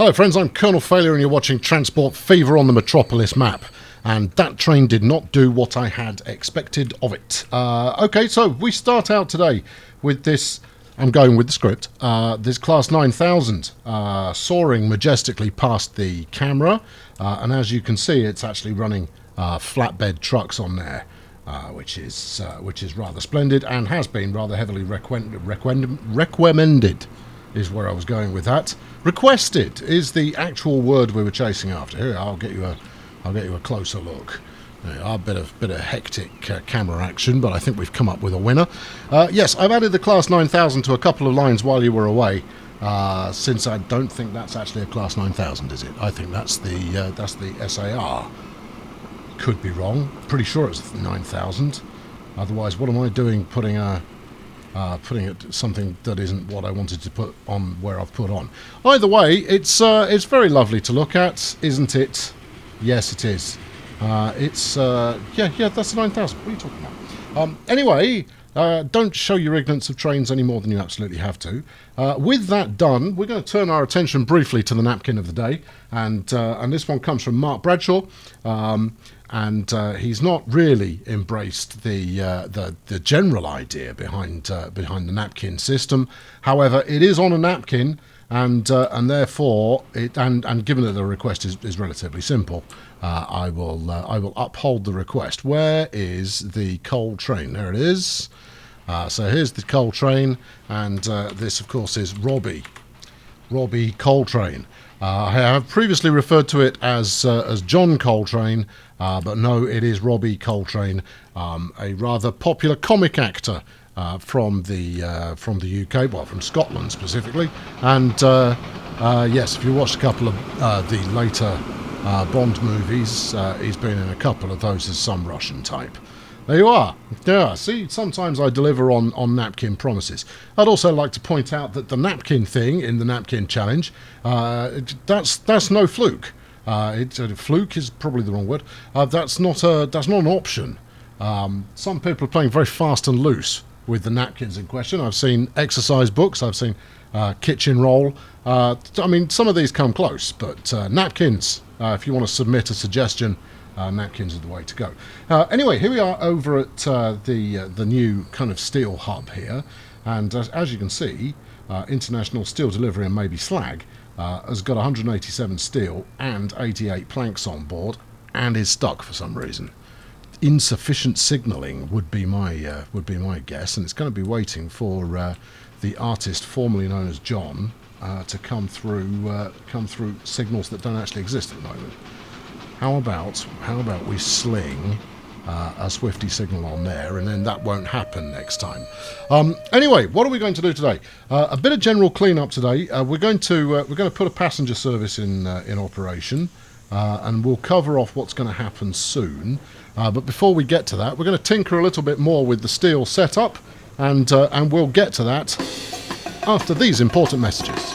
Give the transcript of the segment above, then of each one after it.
Hello friends, I'm Colonel Failure and you're watching Transport Fever on the Metropolis map. And that train did not do what I had expected of it. Okay, so we start out today with this, I'm going with the script, this Class 9000 soaring majestically past the camera. And as you can see, it's actually running flatbed trucks on there, which is rather splendid and has been rather heavily recommended. Is where I was going with that. Requested is the actual word we were chasing after. Here, I'll get you a closer look. A bit of hectic camera action, but I think we've come up with a winner. Yes, I've added the Class 9000 to a couple of lines while you were away, since I don't think that's actually a Class 9000, is it? I think that's the SAR. Could be wrong. Pretty sure it's 9000. Otherwise, what am I doing putting it something that isn't what I wanted to put on where I've put on. Either way, it's very lovely to look at, isn't it? Yes, it is. Yeah, that's the 9000. What are you talking about? Anyway, don't show your ignorance of trains any more than you absolutely have to. With that done, we're going to turn our attention briefly to the napkin of the day, and this one comes from Mark Bradshaw. And he's not really embraced the general idea behind the napkin system. However, it is on a napkin, and therefore and given that the request is relatively simple, I will uphold the request. Where is the coal train? There it is. So here's the coal train, and this of course is Robbie Coltrane. I have previously referred to it as John Coltrane, but no, it is Robbie Coltrane, a rather popular comic actor from the UK, well, from Scotland specifically. And yes, if you watched a couple of the later Bond movies, he's been in a couple of those as some Russian type. There you are. Yeah, see, sometimes I deliver on napkin promises. I'd also like to point out that the napkin thing in the napkin challenge, that's no fluke. Fluke is probably the wrong word. That's not an option. Some people are playing very fast and loose with the napkins in question. I've seen exercise books. I've seen kitchen roll. I mean, some of these come close, but napkins, if you want to submit a suggestion, napkins are the way to go. Anyway, here we are over at the new kind of steel hub here, and as you can see, International Steel Delivery and maybe Slag has got 187 steel and 88 planks on board, and is stuck for some reason. Insufficient signalling would be my guess, and it's going to be waiting for the artist formerly known as John to come through signals that don't actually exist at the moment. How about we sling a Swifty signal on there, and then that won't happen next time. Anyway, what are we going to do today? A bit of general clean-up today. We're going to put a passenger service in operation, and we'll cover off what's going to happen soon. But before we get to that, we're going to tinker a little bit more with the steel setup, and we'll get to that after these important messages.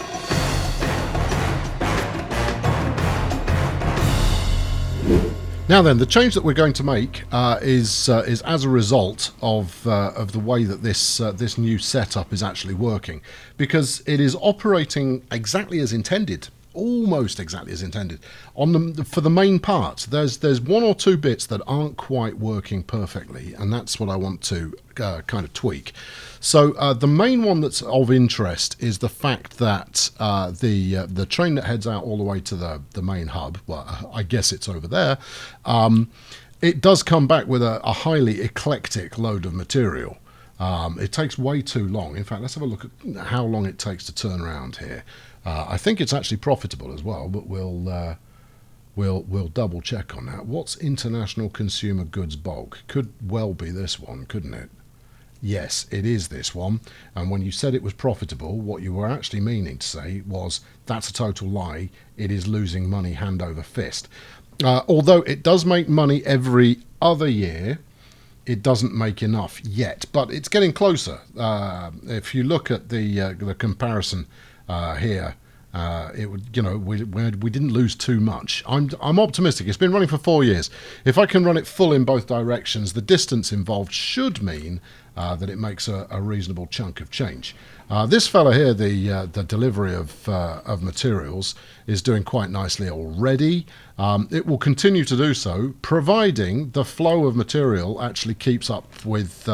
Now then, the change that we're going to make is as a result of the way that this new setup is actually working, because it is operating exactly as intended, almost exactly as intended. For the main part, there's one or two bits that aren't quite working perfectly, and that's what I want to kind of tweak. So the main one that's of interest is the fact that the train that heads out all the way to the main hub, well, I guess it's over there, it does come back with a highly eclectic load of material. It takes way too long. In fact, let's have a look at how long it takes to turn around here. I think it's actually profitable as well, but we'll double check on that. What's International Consumer Goods Bulk? Could well be this one, couldn't it? Yes, it is this one. And when you said it was profitable, what you were actually meaning to say was that's a total lie. It is losing money hand over fist. Although it does make money every other year, it doesn't make enough yet, but it's getting closer. If you look at the comparison here, it would, we didn't lose too much. I'm optimistic. It's been running for 4 years. If I can run it full in both directions, the distance involved should mean that it makes a reasonable chunk of change. This fella here, the delivery of materials, is doing quite nicely already. It will continue to do so, providing the flow of material actually keeps up with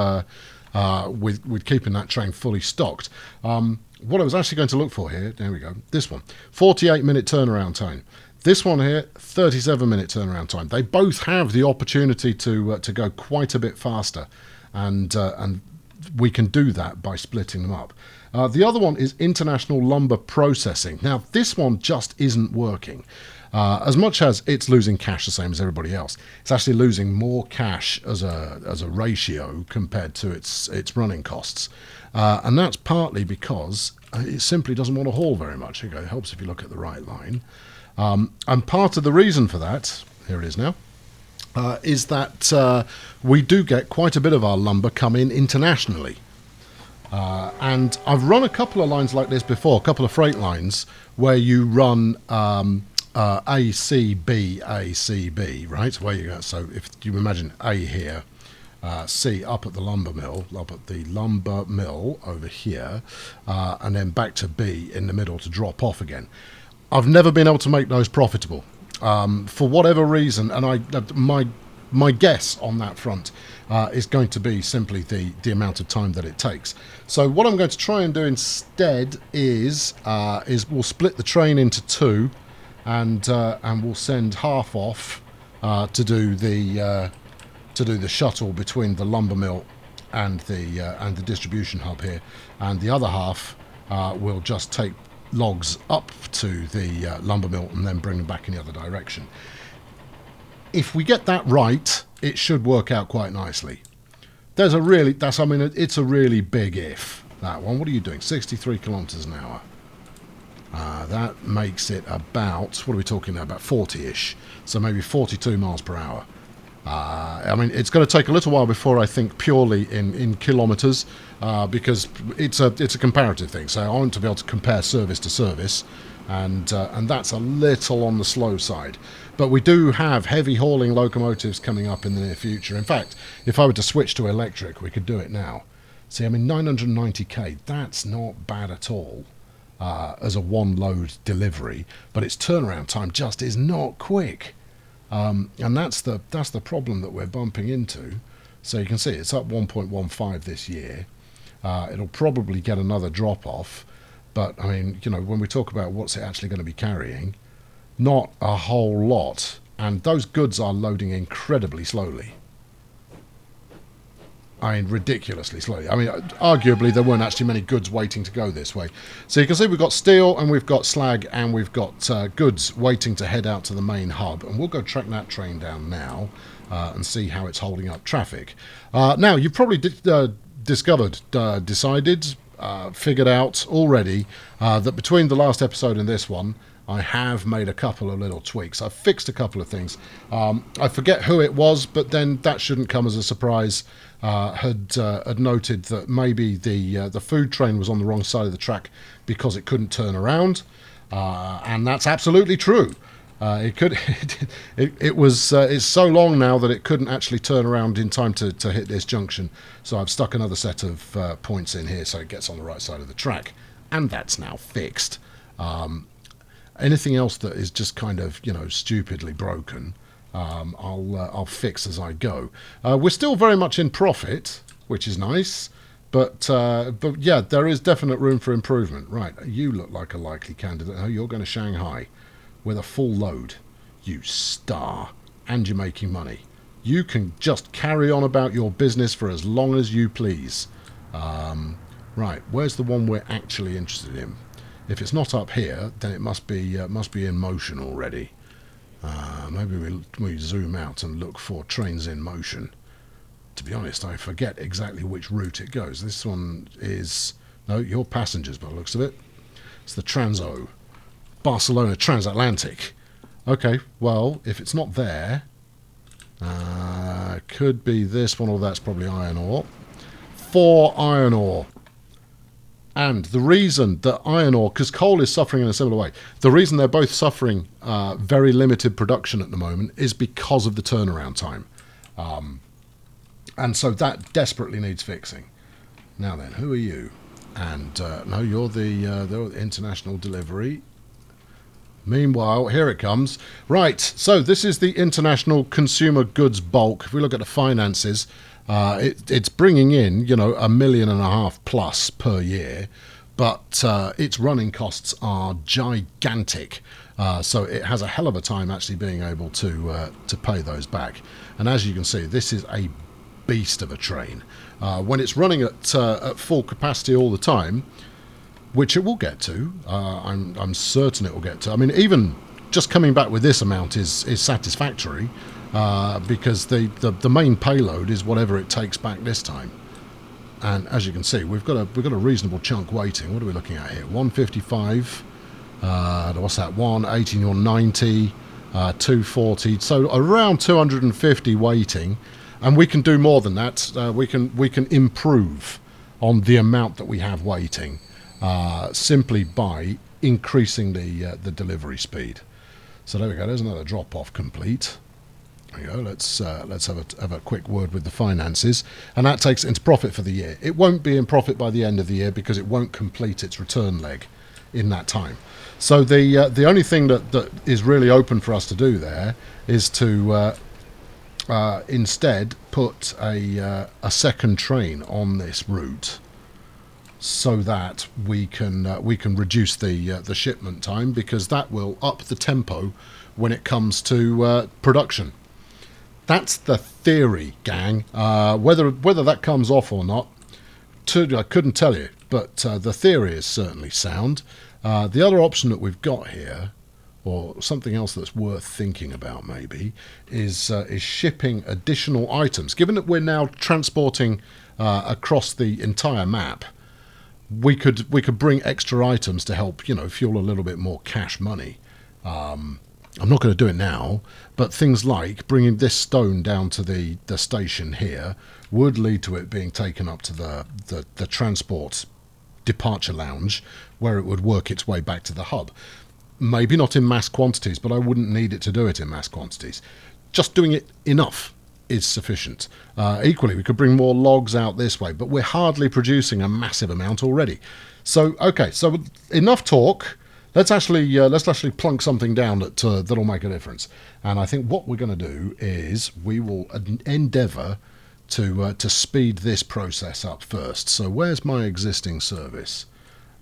keeping that train fully stocked. What I was actually going to look for here, there we go, this one, 48-minute turnaround time. This one here, 37-minute turnaround time. They both have the opportunity to go quite a bit faster, and we can do that by splitting them up. The other one is international lumber processing. Now, this one just isn't working. As much as it's losing cash the same as everybody else, it's actually losing more cash as a ratio compared to its running costs. And that's partly because it simply doesn't want to haul very much. It helps if you look at the right line. And part of the reason for that, here it is now, is that we do get quite a bit of our lumber come in internationally. And I've run a couple of lines like this before, a couple of freight lines, where you run ACB, ACB, right? Where you go. So if you imagine A here, C up at the lumber mill over here, and then back to B in the middle to drop off again. I've never been able to make those profitable for whatever reason, and my guess on that front is going to be simply the amount of time that it takes. So what I'm going to try and do instead is we'll split the train into two, and we'll send half off to do the shuttle between the lumber mill and the distribution hub here, and the other half will just take logs up to the lumber mill and then bring them back in the other direction. If we get that right, it should work out quite nicely. It's a really big if, that one. What are you doing? 63 kilometers an hour. That makes it about, what are we talking now, about 40-ish. So maybe 42 miles per hour. It's going to take a little while before I think purely in kilometres, because it's a comparative thing. So I want to be able to compare service to service, and that's a little on the slow side. But we do have heavy hauling locomotives coming up in the near future. In fact, if I were to switch to electric, we could do it now. See, 990k, that's not bad at all as a one-load delivery, but its turnaround time just is not quick. And that's the problem that we're bumping into. So you can see it's up 1.15 this year. It'll probably get another drop off, but when we talk about what's it actually going to be carrying, not a whole lot. And those goods are loading incredibly slowly. Ridiculously slowly. Arguably there weren't actually many goods waiting to go this way. So you can see we've got steel and we've got slag and we've got goods waiting to head out to the main hub. And we'll go track that train down now and see how it's holding up traffic. Now, you've probably decided, figured out already that between the last episode and this one, I have made a couple of little tweaks. I've fixed a couple of things. I forget who it was, but then that shouldn't come as a surprise. Had noted that maybe the food train was on the wrong side of the track because it couldn't turn around, and that's absolutely true. It's so long now that it couldn't actually turn around in time to hit this junction. So I've stuck another set of points in here so it gets on the right side of the track, and that's now fixed. Anything else that is just kind of stupidly broken, I'll fix as I go. We're still very much in profit, which is nice, but yeah, there is definite room for improvement. Right, you look like a likely candidate. Oh, you're going to Shanghai with a full load, you star, and you're making money. You can just carry on about your business for as long as you please. Right, where's the one we're actually interested in? If it's not up here, then it must be in motion already. Maybe we zoom out and look for trains in motion. To be honest, I forget exactly which route it goes. This one is... No, your passengers by the looks of it. It's the Transo. Barcelona Transatlantic. Okay, well, if it's not there, could be this one, or that's probably iron ore. 4 iron ore. And the reason that iron ore, because coal is suffering in a similar way, the reason they're both suffering very limited production at the moment is because of the turnaround time. And so that desperately needs fixing. Now then, who are you? And no, you're the international delivery. Meanwhile, here it comes. Right, so this is the international consumer goods bulk. If we look at the finances, it's bringing in, you know, $1.5 million plus per year, but its running costs are gigantic. So it has a hell of a time actually being able to pay those back. And as you can see, this is a beast of a train. When it's running at full capacity all the time, which it will get to, I'm certain it will get to. I mean, even just coming back with this amount is satisfactory, because the main payload is whatever it takes back this time. And as you can see, we've got a reasonable chunk waiting. What are we looking at here? 155. What's that? 180 or 90, 240. So around 250 waiting, and we can do more than that. We can improve on the amount that we have waiting. Simply by increasing the delivery speed. So there we go. There's another drop-off complete. There we go. Let's have a quick word with the finances, and that takes it into profit for the year. It won't be in profit by the end of the year because it won't complete its return leg in that time. So the only thing that is really open for us to do there is to instead put a second train on this route, so that we can reduce the shipment time, because that will up the tempo when it comes to production. That's the theory, gang. Whether that comes off or not, I couldn't tell you, but the theory is certainly sound. The other option that we've got here, or something else that's worth thinking about maybe, is shipping additional items. Given that we're now transporting across the entire map, we could bring extra items to help, you know, fuel a little bit more cash money. I'm not going to do it now, but things like bringing this stone down to the station here would lead to it being taken up to the transport departure lounge, where it would work its way back to the hub. Maybe not in mass quantities, but I wouldn't need it to do it in mass quantities. Just doing it enough is sufficient. Equally, we could bring more logs out this way, but we're hardly producing a massive amount already. So, okay, so enough talk. Let's actually plunk something down that'll make a difference. And I think what we're going to do is we will endeavour to speed this process up first. So where's my existing service?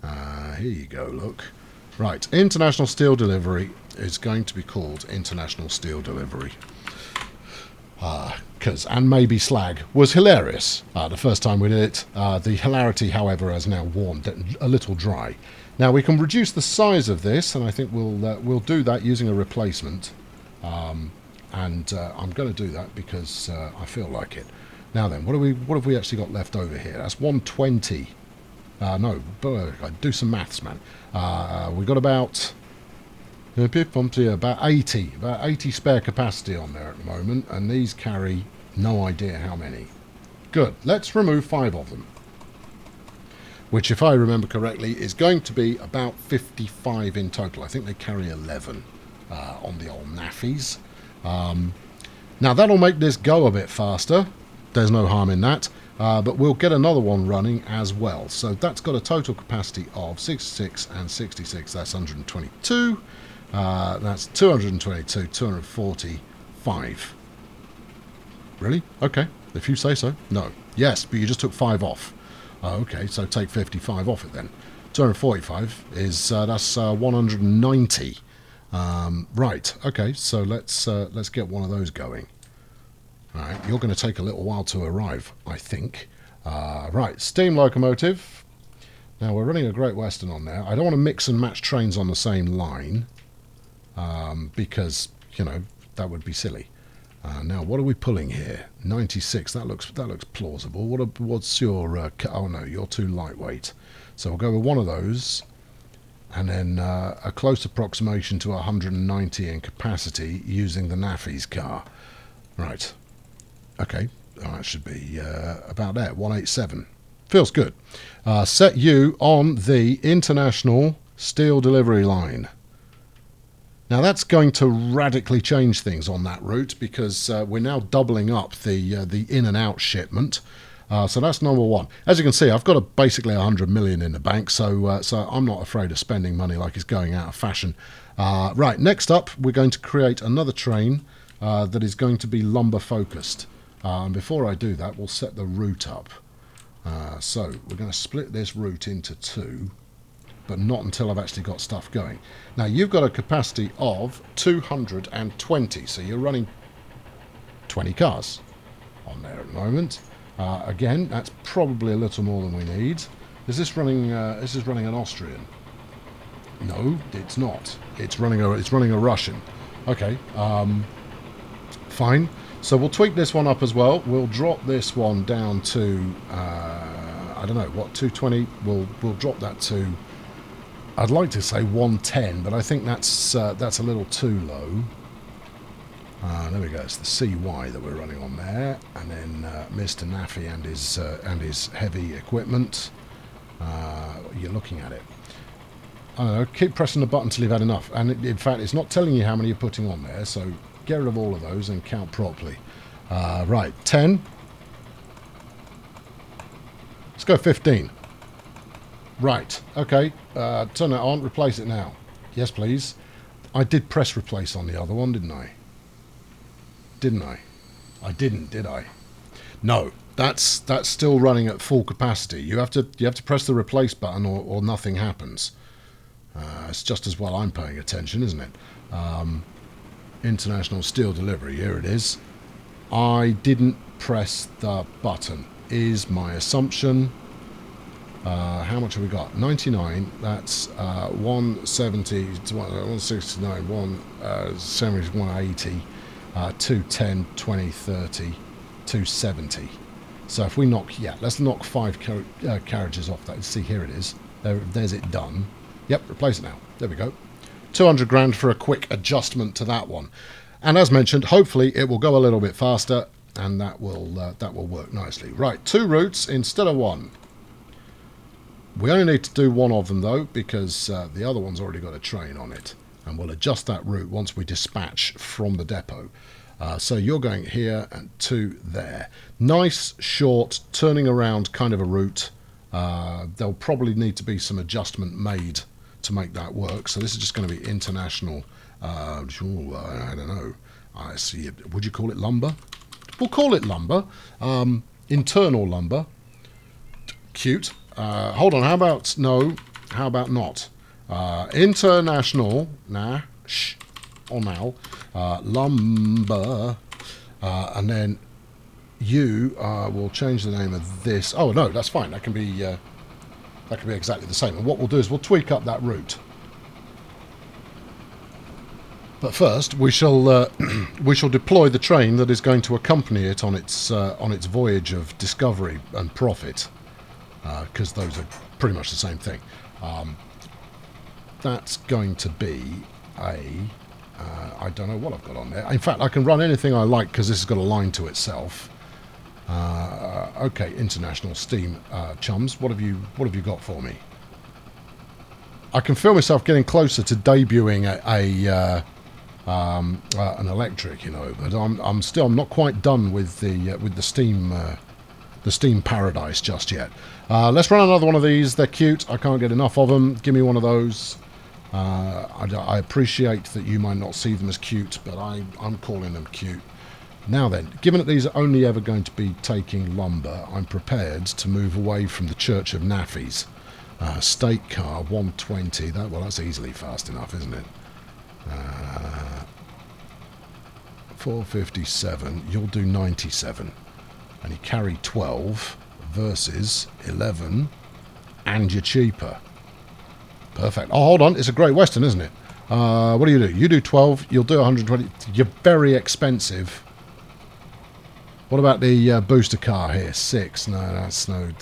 Here you go. Look. Right, International Steel Delivery is going to be called International Steel Delivery. And maybe slag was hilarious the first time we did it. The hilarity, however, has now worn a little dry. Now we can reduce the size of this, and I think we'll do that using a replacement. I'm going to do that because I feel like it. Now then, what have we actually got left over here? That's 120. No, do some maths, man. We've got about 80 spare capacity on there at the moment, and these carry no idea how many. Good. Let's remove 5 of them, which, if I remember correctly, is going to be about 55 in total. I think they carry 11 on the old naffies. Now that'll make this go a bit faster. There's no harm in that. But we'll get another one running as well. So that's got a total capacity of 66 and 66. That's 122. That's 222, 245. Really? Okay. If you say so. No. Yes, but you just took 5 off. Okay, so take 55 off it then. 245 is that's 190. Right. Okay. So let's get one of those going. All right. You're going to take a little while to arrive, I think. Right. Steam locomotive. Now we're running a Great Western on there. I don't want to mix and match trains on the same line, because you know that would be silly. Now what are we pulling here? 96. That looks plausible. What's your? Oh no, you're too lightweight. So we'll go with one of those, and then a close approximation to 190 in capacity using the Naffy's car. Right. Okay. Oh, that should be about there. 187. Feels good. Set you on the International Steel Delivery Line. Now that's going to radically change things on that route, because we're now doubling up the in and out shipment. So that's number one. As you can see, I've got basically 100 million in the bank, so I'm not afraid of spending money like it's going out of fashion. Right, next up, we're going to create another train that is going to be lumber focused. And before I do that, we'll set the route up. So we're going to split this route into two, but not until I've actually got stuff going. Now, you've got a capacity of 220, so you're running 20 cars on there at the moment. Again, that's probably a little more than we need. Is this running? This is running an Austrian. No, it's not. It's running a Russian. Okay, fine. So we'll tweak this one up as well. We'll drop this one down to I don't know what 220. We'll drop that to. I'd like to say 110, but I think that's a little too low. There we go. It's the CY that we're running on there, and then Mr. Naffy and his heavy equipment. You're looking at it. I don't know. Keep pressing the button until you've had enough. And in fact, it's not telling you how many you're putting on there. So get rid of all of those and count properly. Right, 10. Let's go 15. Right. Okay. Turn that on. Replace it now. Yes, please. I did press replace on the other one, didn't I? Didn't I? I didn't, did I? No, that's still running at full capacity. You have to press the replace button or nothing happens. It's just as well I'm paying attention, isn't it? International steel delivery. Here it is. I didn't press the button. Is my assumption. How much have we got? 99. That's 170, 169, 170, 180. 210, 20, 30, 270. So if we knock, let's knock 5 carriages off that. See, here it is. There's it done. Yep, replace it now. There we go. 200 grand for a quick adjustment to that one. And as mentioned, hopefully it will go a little bit faster, and that will work nicely. Right, 2 routes instead of 1. We only need to do one of them though, because the other one's already got a train on it. And we'll adjust that route once we dispatch from the depot. So you're going here and to there. Nice, short, turning around kind of a route. There'll probably need to be some adjustment made to make that work. So this is just going to be international. I don't know. I see. Would you call it lumber? We'll call it lumber. Internal lumber. Cute. Hold on. How about no? How about not? International, lumber, and then you will change the name of this. Oh no, that's fine. That can be exactly the same. And what we'll do is we'll tweak up that route. But first, we shall deploy the train that is going to accompany it on its voyage of discovery and profit, because those are pretty much the same thing. That's going to be I don't know what I've got on there. In fact, I can run anything I like because this has got a line to itself. Okay, international steam chums. What have you got for me? I can feel myself getting closer to debuting an electric, you know, but I'm not quite done with the steam paradise just yet. Let's run another one of these. They're cute. I can't get enough of them. Give me one of those. I appreciate that you might not see them as cute, but I'm calling them cute. Now then, given that these are only ever going to be taking lumber, I'm prepared to move away from the Church of Naffies. State car, 120. That's easily fast enough, isn't it? 457. You'll do 97. And you carry 12 versus 11, and you're cheaper. Perfect. Oh, hold on. It's a Great Western, isn't it? What do? You do 12. You'll do 120. You're very expensive. What about the booster car here? 6. No, that's no.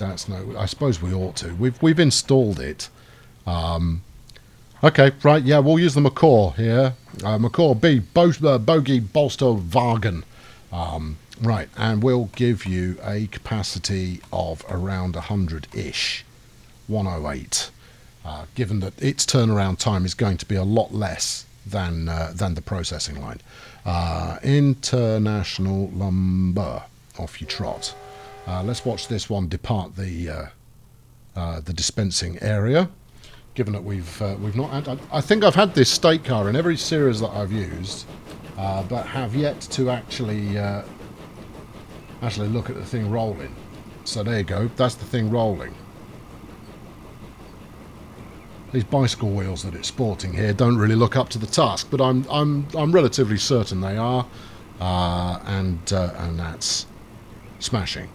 I suppose we ought to. We've installed it. Okay, right. Yeah, we'll use the Macaw here. Macaw B, Bogey Bolster Wagen. Right, and we'll give you a capacity of around 100-ish. 108. Given that its turnaround time is going to be a lot less than the processing line. International lumber. Off you trot. Let's watch this one depart the dispensing area. Given that we've not had, I think I've had this state car in every series that I've used, but have yet to actually look at the thing rolling. So there you go. That's the thing rolling. These bicycle wheels that it's sporting here don't really look up to the task, but I'm relatively certain they are, and that's smashing.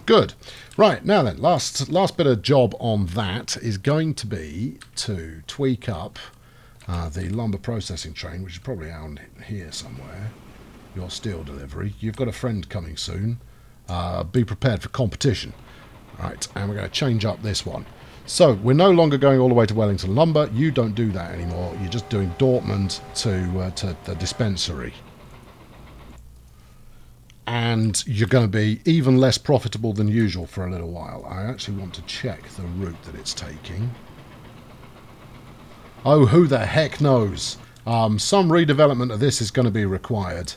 Good. Right, now then, last bit of job on that is going to be to tweak up the lumber processing train, which is probably out here somewhere. Your steel delivery. You've got a friend coming soon. Be prepared for competition. Right, and we're going to change up this one. So we're no longer going all the way to Wellington Lumber. You don't do that anymore. You're just doing Dortmund to the dispensary. And you're going to be even less profitable than usual for a little while. I actually want to check the route that it's taking. Oh, who the heck knows? Some redevelopment of this is going to be required.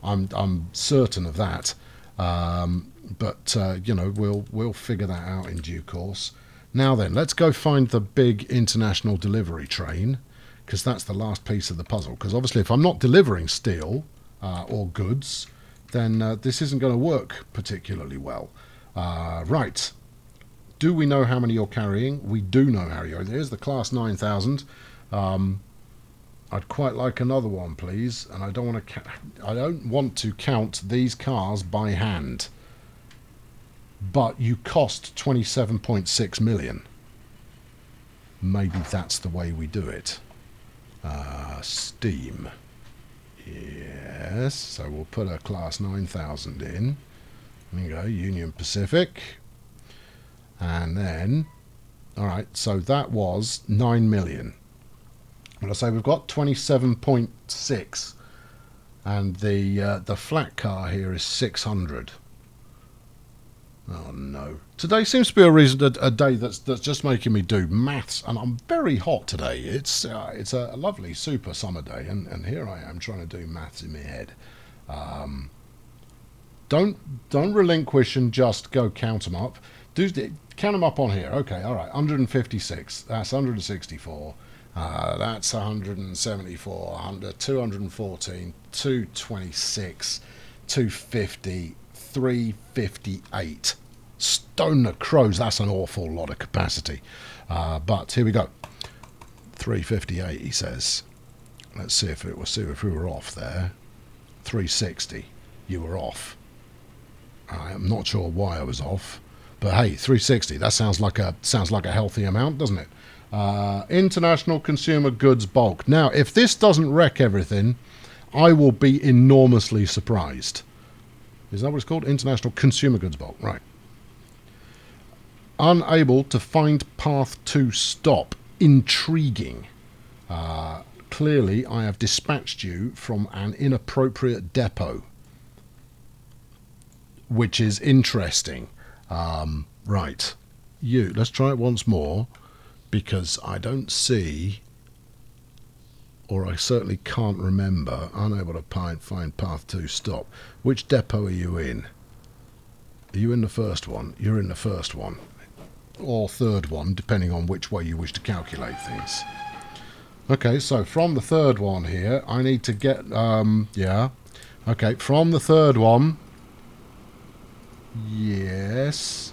I'm certain of that. But you know, we'll figure that out in due course. Now then, let's go find the big international delivery train, because that's the last piece of the puzzle. Because obviously, if I'm not delivering steel or goods, then this isn't going to work particularly well. Right. Do we know how many you're carrying? We do know how you're. Here's the Class 9000. I'd quite like another one, please. And I don't want to count these cars by hand. But you cost 27.6 million. Maybe that's the way we do it. Steam. Yes, so we'll put a Class 9000 in. There you go, Union Pacific. And then, alright, so that was 9 million. Well, I say we've got 27.6. And the flat car here is 600. Oh no. Today seems to be a day that's just making me do maths, and I'm very hot today. It's a lovely super summer day, and here I am trying to do maths in my head. Don't relinquish and just go count them up. Count them up on here. Okay, all right. 156. That's 164. That's 174. 214. 226. 250. 358. Stone the crows, that's an awful lot of capacity. But here we go. 358, he says. Let's see if we were off there. 360. You were off. I'm not sure why I was off. But hey, 360, that sounds like a healthy amount, doesn't it? International consumer goods bulk. Now, if this doesn't wreck everything, I will be enormously surprised. Is that what it's called? International Consumer Goods Bulk. Right. Unable to find path to stop. Intriguing. Clearly, I have dispatched you from an inappropriate depot. Which is interesting. Right. Let's try it once more. Because I don't see... or I certainly can't remember, unable to find path to stop. Which depot are you in? Are you in the first one? You're in the first one. Or third one, depending on which way you wish to calculate things. Okay, so from the third one here, I need to get, yeah. Okay, from the third one, yes.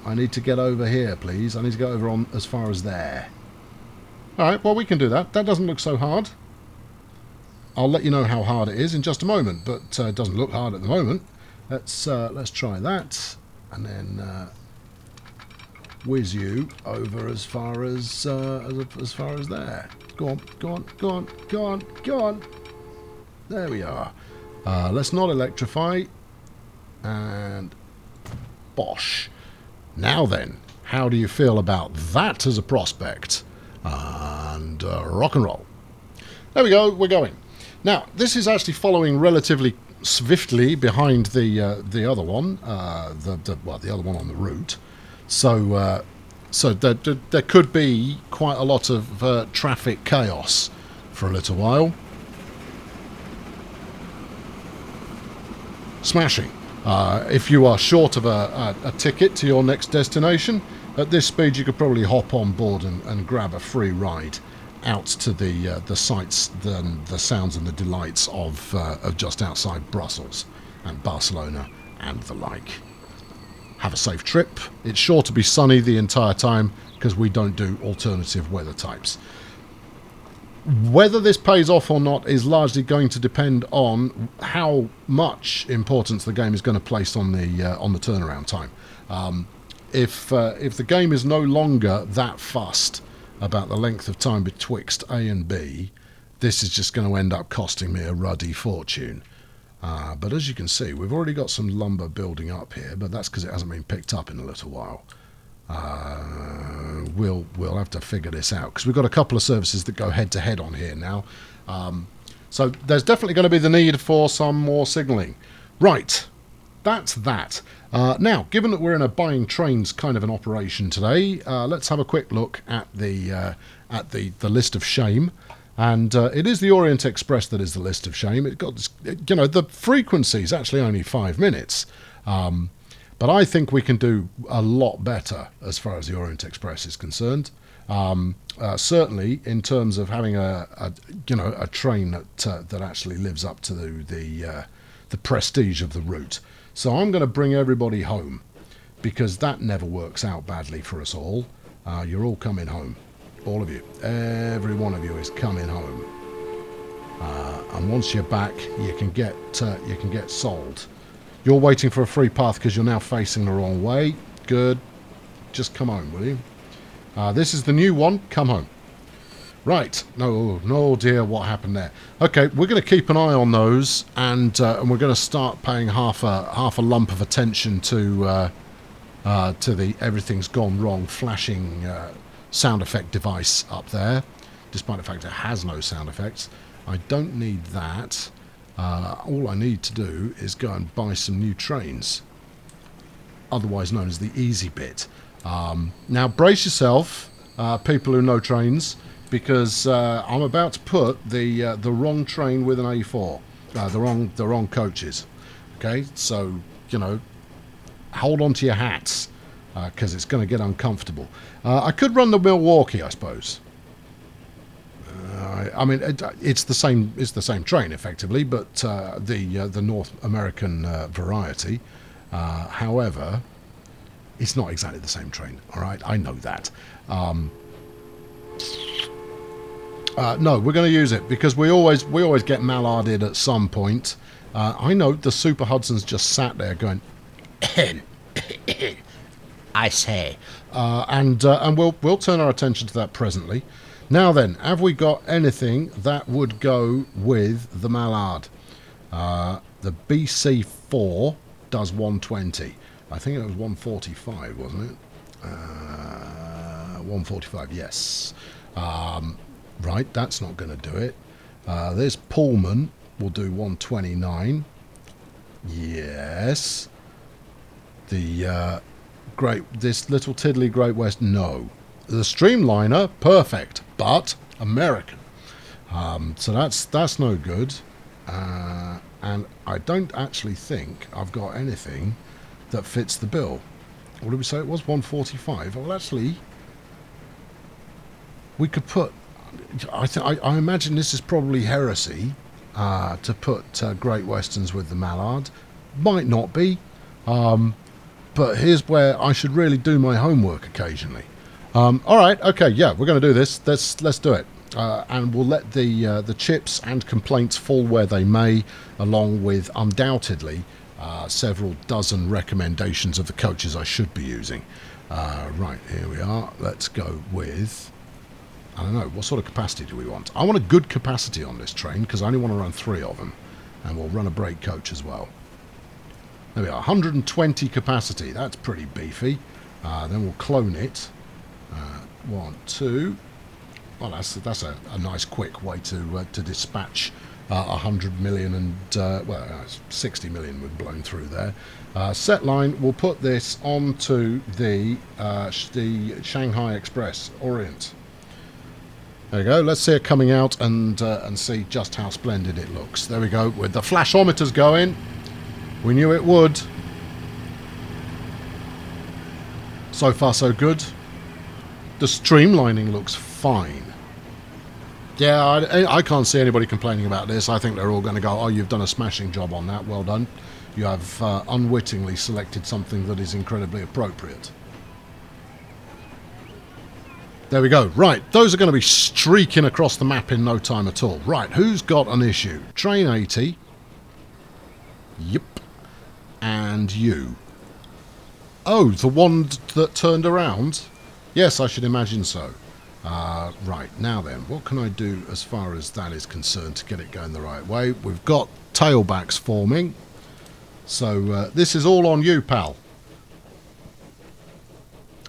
I need to get over here, please. I need to go over on as far as there. Alright, well we can do that. That doesn't look so hard. I'll let you know how hard it is in just a moment, but it doesn't look hard at the moment. Let's try that, and then whiz you over as far as there. Go on, go on, go on, go on, go on. There we are. Let's not electrify, and bosh. Now then, how do you feel about that as a prospect? And rock and roll. There we go, we're going. Now, this is actually following relatively swiftly behind the other one, the other one on the route. So there could be quite a lot of traffic chaos for a little while. Smashing. If you are short of a ticket to your next destination, at this speed you could probably hop on board and grab a free ride out to the sights, the sounds and the delights of just outside Brussels and Barcelona and the like. Have a safe trip. It's sure to be sunny the entire time because we don't do alternative weather types. Whether this pays off or not is largely going to depend on how much importance the game is going to place on the turnaround time. If the game is no longer that fussed about the length of time betwixt A and B, this is just going to end up costing me a ruddy fortune. But as you can see, we've already got some lumber building up here, but that's because it hasn't been picked up in a little while. We'll have to figure this out because we've got a couple of services that go head to head on here now. So there's definitely going to be the need for some more signalling. Right, that's that. Now, given that we're in a buying trains kind of an operation today, let's have a quick look at the list of shame. And it is the Orient Express that is the list of shame. It got, the frequency is actually only 5 minutes. But I think we can do a lot better as far as the Orient Express is concerned. Certainly in terms of having a train that actually lives up to the prestige of the route. So I'm going to bring everybody home because that never works out badly for us all. You're all coming home. All of you, every one of you is coming home, and once you're back, you can get sold. You're waiting for a free path because you're now facing the wrong way. Good, just come home, will you? This is the new one. Come home. Right. No, dear, what happened there? Okay, we're going to keep an eye on those, and we're going to start paying half a lump of attention to the everything's gone wrong flashing sound effect device up there, despite the fact it has no sound effects. I don't need that. All I need to do is go and buy some new trains, otherwise known as the easy bit. Now brace yourself, people who know trains, because I'm about to put the wrong train with an A4, the wrong coaches. Okay, so hold on to your hats, because it's going to get uncomfortable. I could run the Milwaukee, I suppose. I mean, it's the same train effectively, but the North American variety. However, it's not exactly the same train. All right, I know that. No, we're going to use it because we always get mallarded at some point. I know the Super Hudson's just sat there going, I say, and we'll turn our attention to that presently. Now then, have we got anything that would go with the mallard? The BC4 does 120. I think it was 145, wasn't it? 145, yes. Right, that's not going to do it. This Pullman will do 129. Yes. This little tiddly Great West, no. The Streamliner, perfect, but American. So that's no good. And I don't actually think I've got anything that fits the bill. What did we say it was? 145. Well, actually, we could put. I imagine this is probably heresy to put Great Westerns with the Mallard. Might not be. But here's where I should really do my homework occasionally. All right, okay, yeah, we're going to do this. Let's do it, and we'll let the chips and complaints fall where they may, along with undoubtedly several dozen recommendations of the coaches I should be using. Right, here we are. Let's go with, I don't know, what sort of capacity do we want? I want a good capacity on this train because I only want to run 3 of them, and we'll run a brake coach as well. There we are, 120 capacity. That's pretty beefy. Then we'll clone it. 1, 2. Well, that's a nice quick way to dispatch 100 million and 60 million we've blown through there. Set line. We'll put this onto the Shanghai Express Orient. There we go. Let's see it coming out and see just how splendid it looks. There we go. With the flashometers going. We knew it would. So far, so good. The streamlining looks fine. Yeah, I can't see anybody complaining about this. I think they're all going to go, oh, you've done a smashing job on that. Well done. You have unwittingly selected something that is incredibly appropriate. There we go. Right, those are going to be streaking across the map in no time at all. Right, who's got an issue? Train 80. Yep. And you. Oh, the one that turned around? Yes, I should imagine so. Right, now then, what can I do as far as that is concerned to get it going the right way? We've got tailbacks forming. So this is all on you, pal.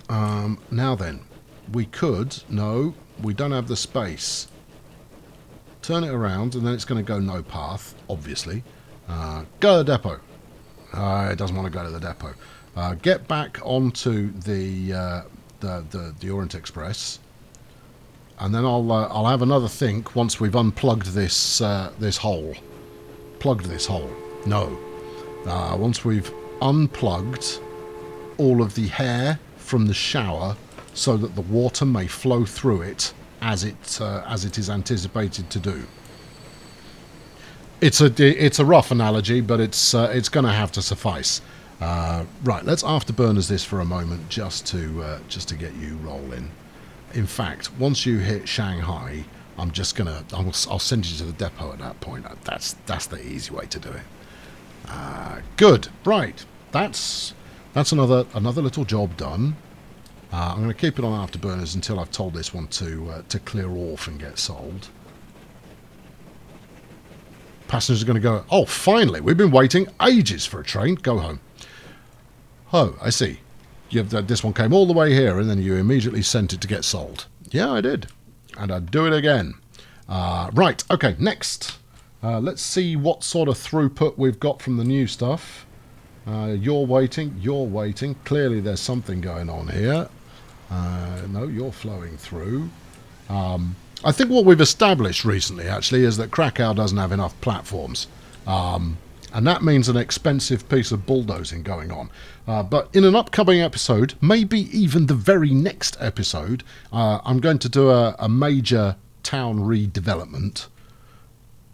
Now then, we could... No, we don't have the space. Turn it around, and then it's going to go no path, obviously. Go to the depot. It doesn't want to go to the depot. Get back onto the Orient Express, and then I'll have another think once we've unplugged this this hole. Plugged this hole. No. Once we've unplugged all of the hair from the shower, so that the water may flow through it as it is anticipated to do. It's a rough analogy, but it's going to have to suffice. Right, let's afterburners this for a moment, just to get you rolling. In fact, once you hit Shanghai, I'll send you to the depot at that point. That's the easy way to do it. Good. Right, that's another little job done. I'm going to keep it on afterburners until I've told this one to clear off and get sold. Passengers are going to go, oh, finally, we've been waiting ages for a train. Go home. Oh, I see. This one came all the way here, and then you immediately sent it to get sold. Yeah, I did. And I'd do it again. Right, okay, next. Let's see what sort of throughput we've got from the new stuff. You're waiting. Clearly there's something going on here. No, you're flowing through. I think what we've established recently, actually, is that Krakow doesn't have enough platforms. And that means an expensive piece of bulldozing going on. But in an upcoming episode, maybe even the very next episode, I'm going to do a major town redevelopment,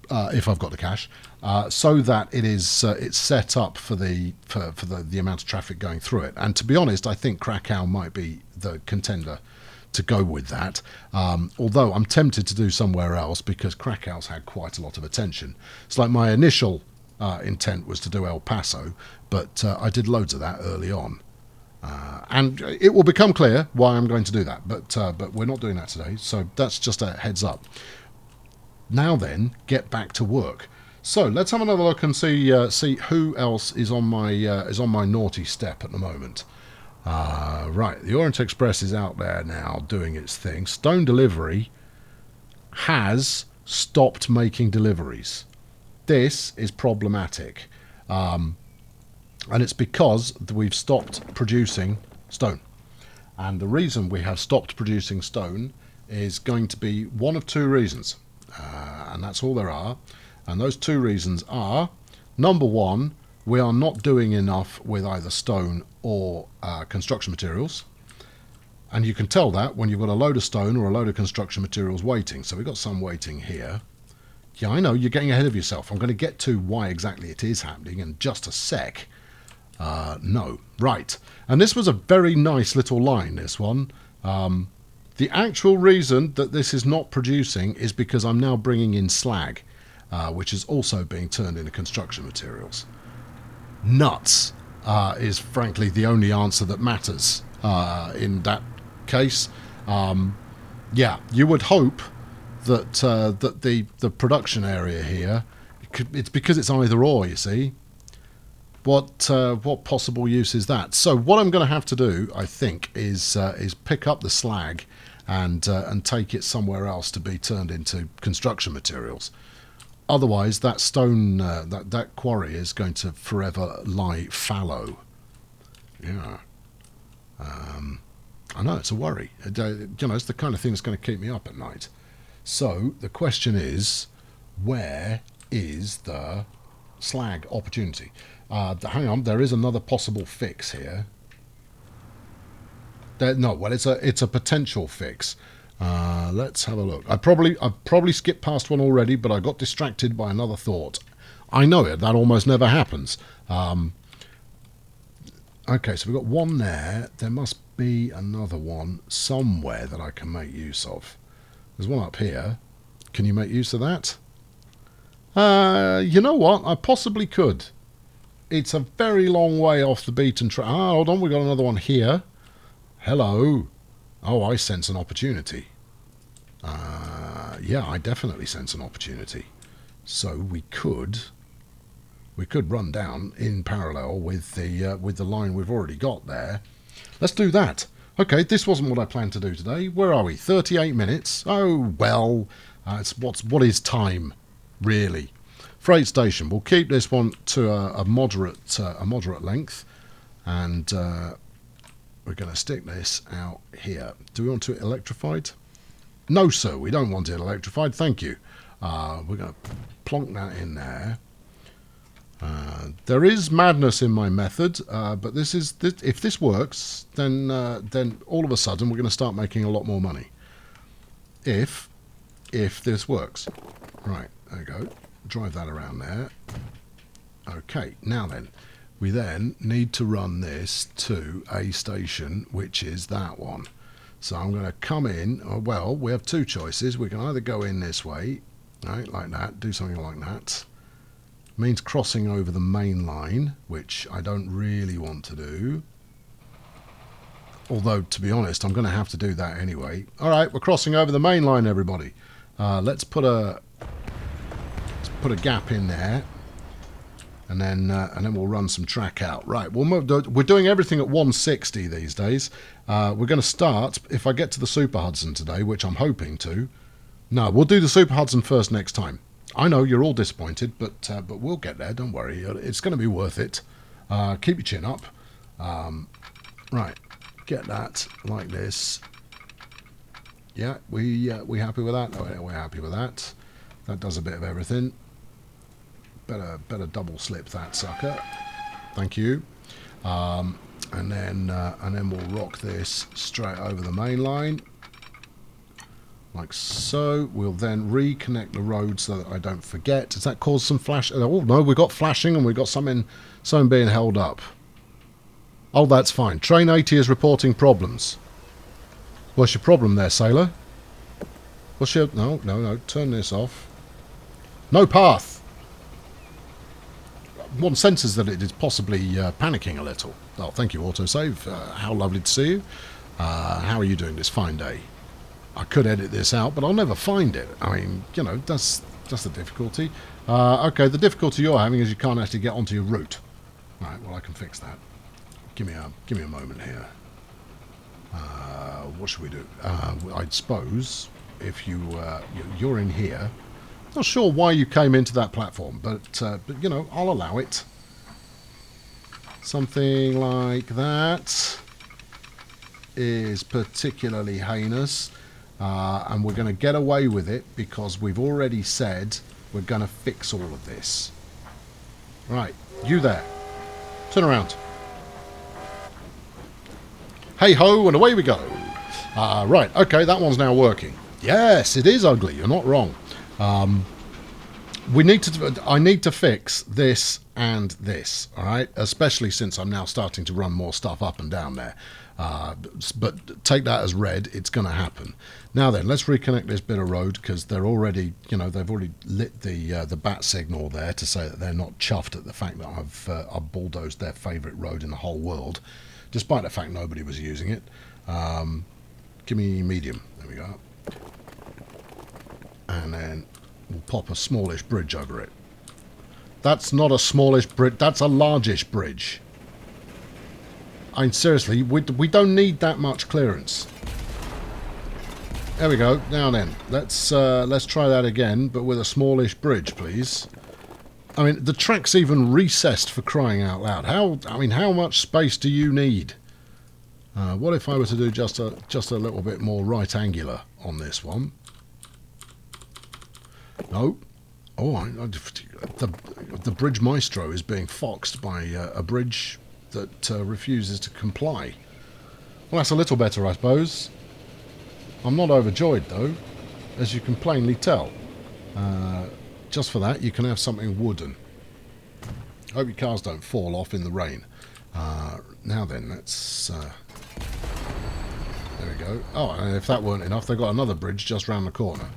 if I've got the cash, so that it's set up for the amount of traffic going through it. And to be honest, I think Krakow might be the contender to go with that, although I'm tempted to do somewhere else because Krakow's had quite a lot of attention. It's like my initial intent was to do El Paso, but I did loads of that early on, and it will become clear why I'm going to do that, but we're not doing that today, so that's just a heads up. Now then, get back to work. So let's have another look and see who else is on my naughty step at the moment. Right, the Orient Express is out there now doing its thing. Stone Delivery has stopped making deliveries. This is problematic, and it's because we've stopped producing stone. And the reason we have stopped producing stone is going to be one of two reasons, and that's all there are. And those two reasons are, number one, we are not doing enough with either stone or construction materials. And you can tell that when you've got a load of stone or a load of construction materials waiting. So we've got some waiting here. Yeah, I know, you're getting ahead of yourself. I'm going to get to why exactly it is happening in just a sec. No. Right. And this was a very nice little line, this one. The actual reason that this is not producing is because I'm now bringing in slag, which is also being turned into construction materials. Nuts is frankly the only answer that matters in that case. Yeah, you would hope that that the production area here, it's because it's either or, you see. What possible use is that? So what I'm going to have to do, I think, is pick up the slag and take it somewhere else to be turned into construction materials. Otherwise, that stone, that quarry is going to forever lie fallow. Yeah. I know, it's a worry. It's the kind of thing that's going to keep me up at night. So, the question is, where is the slag opportunity. Hang on, there is another possible fix here. No, well, it's a potential fix. Let's have a look. I've probably skipped past one already, but I got distracted by another thought. I know it. That almost never happens. Okay, so we've got one there. There must be another one somewhere that I can make use of. There's one up here. Can you make use of that? You know what? I possibly could. It's a very long way off the beaten track. Ah, hold on. We've got another one here. Hello. Oh, I sense an opportunity. Yeah, I definitely sense an opportunity. So we could run down in parallel with the line we've already got there. Let's do that. Okay, this wasn't what I planned to do today. Where are we? 38 minutes. Oh well, what is time, really? Freight station. We'll keep this one to a moderate length, and we're going to stick this out here. Do we want it electrified? No, sir. We don't want it electrified. Thank you. We're going to plonk that in there. There is madness in my method, but if this works, then all of a sudden we're going to start making a lot more money. If this works. Right, there we go. Drive that around there. Okay, now then, we then need to run this to a station, which is that one. So I'm going to come in. Well, we have two choices. We can either go in this way, right, like that, do something like that. Means crossing over the main line, which I don't really want to do. Although, to be honest, I'm going to have to do that anyway. All right, we're crossing over the main line, everybody. Let's put a gap in there, and then we'll run some track out. Right, we're doing everything at 160 these days. We're going to start, if I get to the Super Hudson today, which I'm hoping to. No, we'll do the Super Hudson first next time. I know you're all disappointed, but we'll get there. Don't worry, it's going to be worth it. Keep your chin up. Right, get that like this. Yeah, we happy with that? Oh, yeah, we're happy with that. That does a bit of everything. Better double slip that sucker. Thank you. And then we'll rock this straight over the main line. Like so. We'll then reconnect the road so that I don't forget. Does that cause some flash? Oh no, we've got flashing and we've got something being held up. Oh, that's fine. Train 80 is reporting problems. What's your problem there, sailor? What's your... No. Turn this off. No path. One senses that it is possibly panicking a little. Oh, thank you, autosave. How lovely to see you. How are you doing this fine day? I could edit this out, but I'll never find it. I mean, you know, that's the difficulty. Okay, the difficulty you're having is you can't actually get onto your route. All right, well, I can fix that. Give me a moment here. What should we do? I suppose if you're in here. Not sure why you came into that platform, but you know, I'll allow it. Something like that is particularly heinous. And we're going to get away with it because we've already said we're going to fix all of this. Right, you there. Turn around. Hey ho, and away we go. Right, okay, that one's now working. Yes, it is ugly, you're not wrong. I need to fix this and this, all right? Especially since I'm now starting to run more stuff up and down there. But take that as read, it's going to happen. Now then, let's reconnect this bit of road because they're already, you know, they've already lit the bat signal there to say that they're not chuffed at the fact that I've bulldozed their favourite road in the whole world, despite the fact nobody was using it. Give me medium. There we go. And then we'll pop a smallish bridge over it. That's not a smallish bridge. That's a largish bridge. I mean, seriously, we don't need that much clearance. There we go. Now then, let's try that again, but with a smallish bridge, please. I mean, the track's even recessed for crying out loud. How much space do you need? What if I were to do just a little bit more right angular on this one? No. Oh, the bridge maestro is being foxed by a bridge that refuses to comply. Well, that's a little better, I suppose. I'm not overjoyed, though, as you can plainly tell. Just for that, you can have something wooden. Hope your cars don't fall off in the rain. Now then, let's... there we go. Oh, and if that weren't enough, they've got another bridge just round the corner.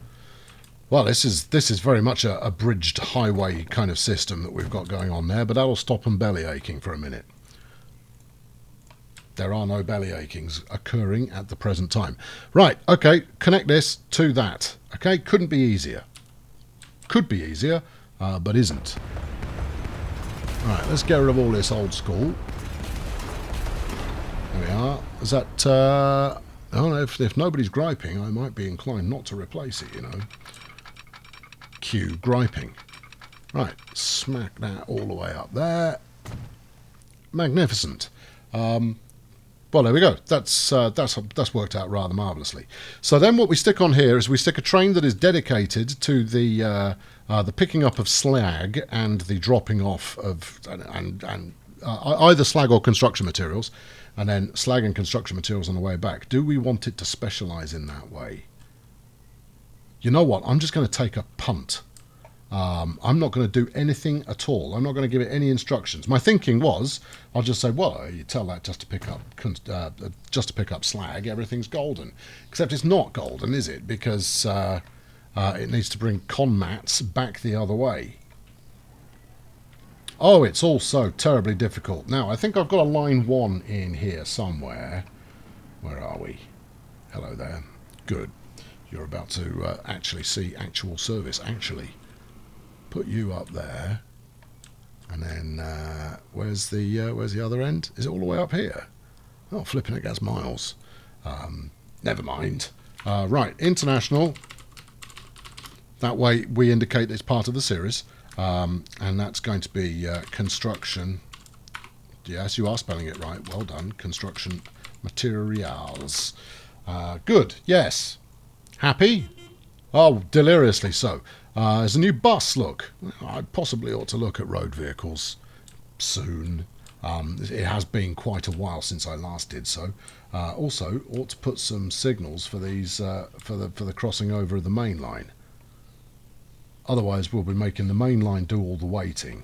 Well, this is very much a bridged highway kind of system that we've got going on there, but that'll stop them belly aching for a minute. There are no belly achings occurring at the present time. Right, okay, connect this to that. Okay, couldn't be easier. Could be easier, but isn't. Right, let's get rid of all this old school. There we are. Is that... oh, no, if nobody's griping, I might be inclined not to replace it, you know. Cue griping. Right, smack that all the way up there. Magnificent. Well, there we go. That's worked out rather marvellously. So then what we stick on here is we stick a train that is dedicated to the picking up of slag and the dropping off of either slag or construction materials, and then slag and construction materials on the way back. Do we want it to specialise in that way? You know what? I'm just going to take a punt. I'm not going to do anything at all. I'm not going to give it any instructions. My thinking was, I'll just say, well, you tell that just to pick up slag. Everything's golden, except it's not golden, is it? Because it needs to bring con mats back the other way. Oh, it's all so terribly difficult. Now, I think I've got a line 1 in here somewhere. Where are we? Hello there. Good. You're about to actually see actual service. Actually, put you up there, and then where's the other end? Is it all the way up here? Oh, flipping it gets miles. Never mind. Right, international. That way we indicate it's part of the series, and that's going to be construction. Yes, you are spelling it right. Well done. Construction materials. Good. Yes. Happy? Oh, deliriously so. There's a new bus, look. I possibly ought to look at road vehicles soon. It has been quite a while since I last did so. Also, ought to put some signals for these for the crossing over of the main line. Otherwise, we'll be making the main line do all the waiting,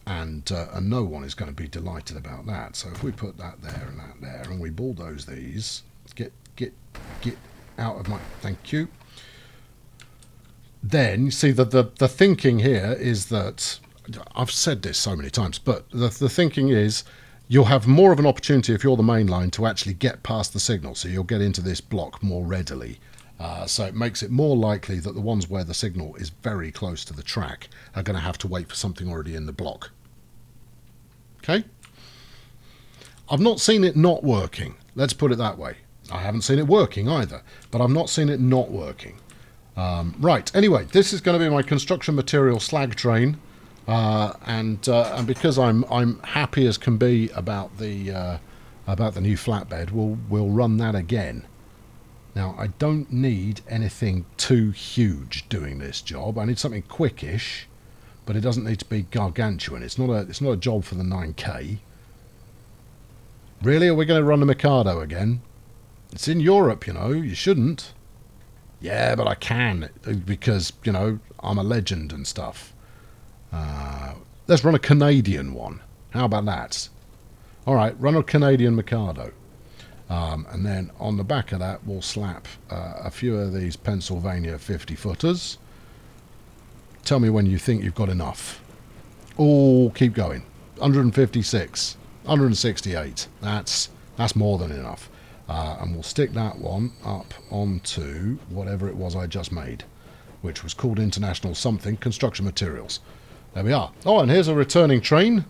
and no one is going to be delighted about that. So if we put that there and that there, and we bulldoze these, get out of my... Thank you. Then, you see, the thinking here is that... I've said this so many times, but the thinking is you'll have more of an opportunity if you're the main line to actually get past the signal, so you'll get into this block more readily. So it makes it more likely that the ones where the signal is very close to the track are going to have to wait for something already in the block. Okay? I've not seen it not working. Let's put it that way. I haven't seen it working either, but I've not seen it not working. Right, anyway, this is going to be my construction material slag train, and because I'm happy as can be about the new flatbed, we'll run that again. Now, I don't need anything too huge doing this job. I need something quickish, but it doesn't need to be gargantuan. It's not a job for the 9K. Really, are we going to run the Mikado again? It's in Europe, you know. You shouldn't. Yeah, but I can, because, you know, I'm a legend and stuff. Let's run a Canadian one. How about that? All right, run a Canadian Mikado. And then on the back of that, we'll slap a few of these Pennsylvania 50-footers. Tell me when you think you've got enough. Oh, keep going. 156. 168. That's more than enough. And we'll stick that one up onto whatever it was I just made, which was called International something Construction Materials. There we are. Oh, and here's a returning train.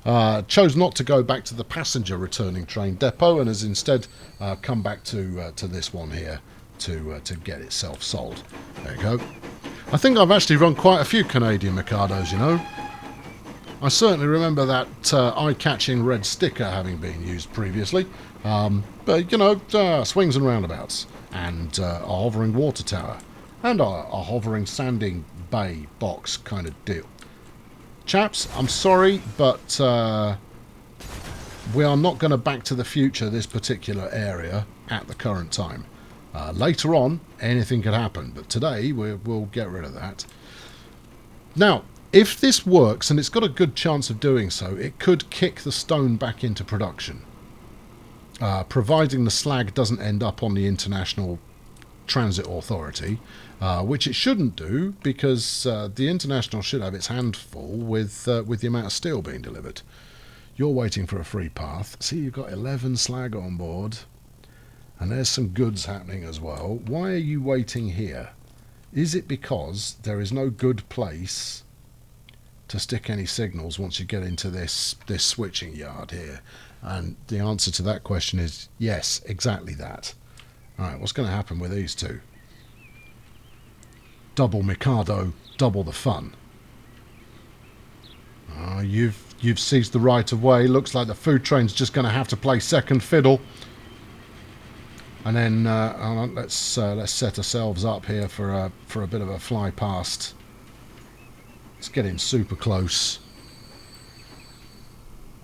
Chose not to go back to the passenger returning train depot and has instead come back to this one here to get itself sold. There you go. I think I've actually run quite a few Canadian Mikados, you know. I certainly remember that eye-catching red sticker having been used previously. But, you know, swings and roundabouts, and a hovering water tower, and a hovering sanding bay box kind of deal. Chaps, I'm sorry, but we are not going to Back to the Future this particular area at the current time. Later on, anything could happen, but today we'll get rid of that. Now, if this works, and it's got a good chance of doing so, it could kick the stone back into production, providing the slag doesn't end up on the International Transit Authority, which it shouldn't do, because the International should have its hand full with the amount of steel being delivered. You're waiting for a free path. See, you've got 11 slag on board. And there's some goods happening as well. Why are you waiting here? Is it because there is no good place to stick any signals once you get into this switching yard here? And the answer to that question is yes, exactly that. Alright, what's going to happen with these two? Double Mikado, double the fun. You've seized the right of way. Looks like the food train's just going to have to play second fiddle. And then let's set ourselves up here for a bit of a fly past. Let's get in super close.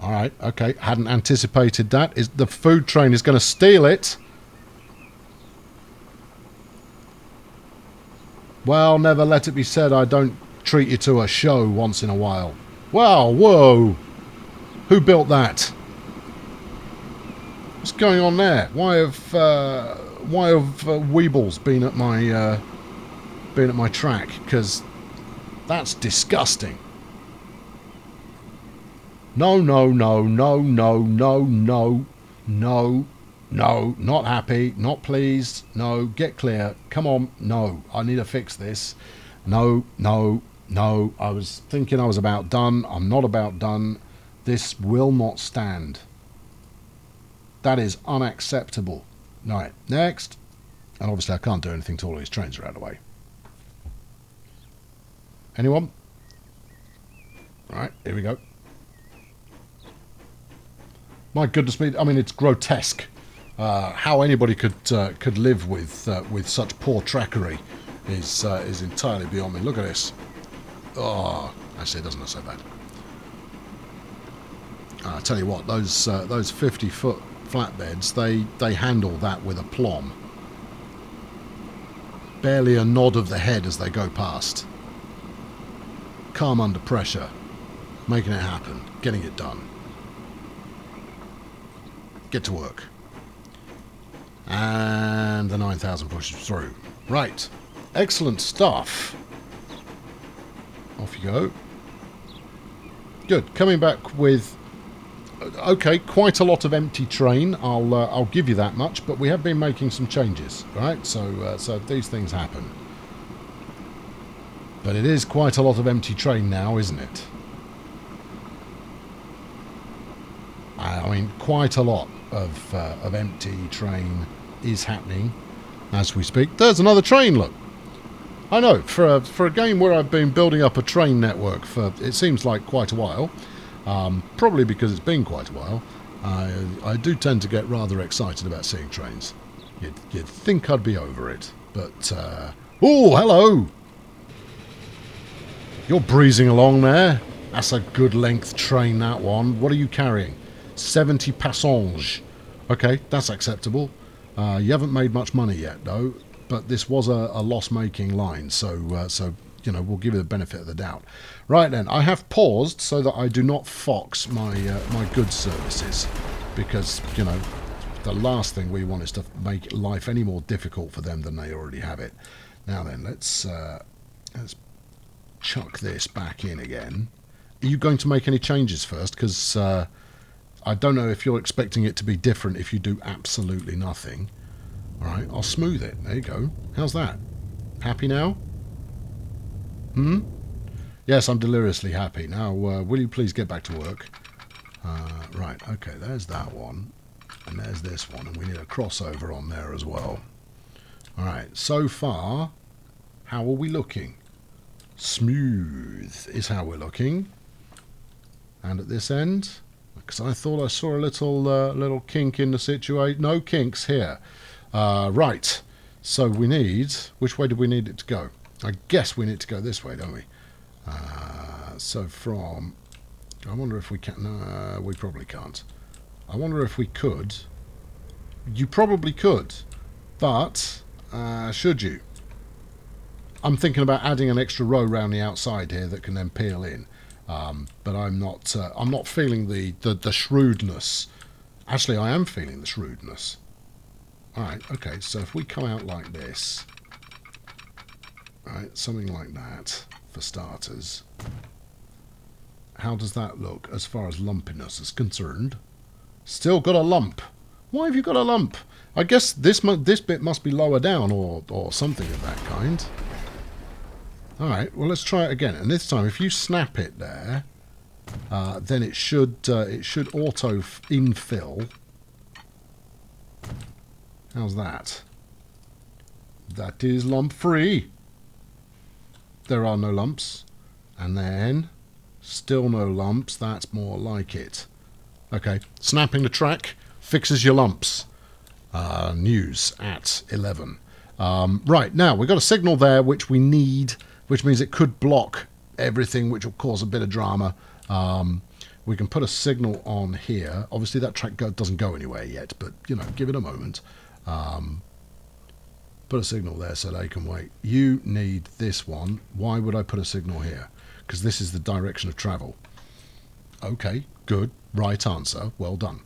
All right, okay. Hadn't anticipated that. The food train is going to steal it. Well, never let it be said I don't treat you to a show once in a while. Wow, whoa! Who built that? What's going on there? Why have Weebles been at my track? Because that's disgusting. No, no, no, no, no, no, no, no, no, not happy, not pleased. No, get clear. Come on, no, I need to fix this. No, no, no. I was thinking I was about done. I'm not about done. This will not stand. That is unacceptable. Right, next. And obviously I can't do anything till all these trains are out of the way. Anyone? Right, here we go. My goodness me, I mean, it's grotesque. How anybody could live with such poor trackery is entirely beyond me. Look at this. Oh, actually it doesn't look so bad. I tell you what, those 50-foot flatbeds, they handle that with aplomb. Barely a nod of the head as they go past. Calm under pressure, making it happen, getting it done. Get to work. And the 9,000 pushes through. Right, excellent stuff. Off you go. Good, coming back with... Okay, quite a lot of empty train. I'll give you that much, but we have been making some changes, right? So these things happen. But it is quite a lot of empty train now, isn't it? I mean, quite a lot of empty train is happening as we speak. There's another train. Look, I know for a game where I've been building up a train network for it seems like quite a while. Probably because it's been quite a while, I do tend to get rather excited about seeing trains. You'd think I'd be over it, but... oh, hello! You're breezing along there. That's a good length train, that one. What are you carrying? 70 passengers. Okay, that's acceptable. You haven't made much money yet, though, but this was a loss-making line, so you know, we'll give you the benefit of the doubt. Right then, I have paused so that I do not fox my my goods services, because, you know, the last thing we want is to make life any more difficult for them than they already have it. Now then, let's chuck this back in again. Are you going to make any changes first? Because I don't know if you're expecting it to be different if you do absolutely nothing. All right, I'll smooth it. There you go. How's that? Happy now? Yes, I'm deliriously happy. Now, will you please get back to work? Right, okay, there's that one. And there's this one. And we need a crossover on there as well. Alright, so far, how are we looking? Smooth is how we're looking. And at this end, because I thought I saw a little kink in the situation. No kinks here. Right, So we need... Which way do we need it to go? I guess we need to go this way, don't we? So from... I wonder if we can... No, we probably can't. I wonder if we could. You probably could. But, should you? I'm thinking about adding an extra row around the outside here that can then peel in. But I'm not feeling the shrewdness. Actually, I am feeling the shrewdness. Alright, okay, so if we come out like this... Alright, something like that, for starters. How does that look as far as lumpiness is concerned? Still got a lump. Why have you got a lump? I guess this bit must be lower down or something of that kind. Alright, well let's try it again. And this time, if you snap it there, then it should auto infill. How's that? That is lump free. There are no lumps. And then, still no lumps. That's more like it. Okay, snapping the track fixes your lumps. News at 11. Right, now we've got a signal there which we need, which means it could block everything, which will cause a bit of drama. We can put a signal on here. Obviously that track doesn't go anywhere yet, but, you know, give it a moment. Put a signal there so they can wait. You need this one. Why would I put a signal here? Because this is the direction of travel. Okay, good. Right answer. Well done.